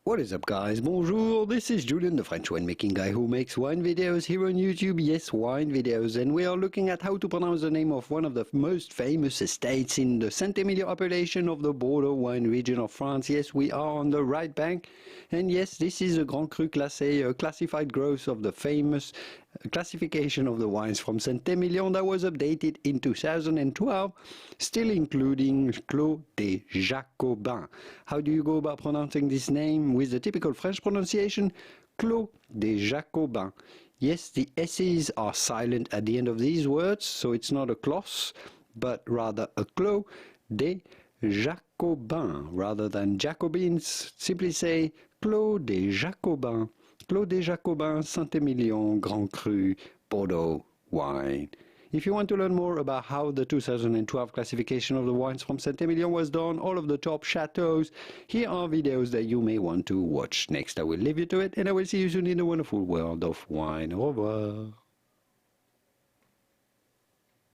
What is up, guys? Bonjour, this is Julien, the French winemaking guy who makes wine videos here on YouTube. Yes, wine videos, and we are looking at how to pronounce the name of one of the most famous estates in the Saint-Émilion appellation of the Bordeaux wine region of France. Yes, we are on the right bank, and yes, this is a Grand Cru Classé, a classified growth of the famous classification of the wines from Saint-Émilion that was updated in 2012, still including Clos des Jacobins. How do you go about pronouncing this name? With the typical French pronunciation, Clos des Jacobins. Yes, the S's are silent at the end of these words, so it's not a Clos, but rather a Clos des Jacobins. Rather than Jacobins, simply say Clos des Jacobins. Clos des Jacobins, Saint-Émilion, Grand Cru, Bordeaux wine. If you want to learn more about how the 2012 classification of the wines from Saint-Émilion was done, all of the top chateaus, here are videos that you may want to watch. Next, I will leave you to it, and I will see you soon in the wonderful world of wine. Au revoir.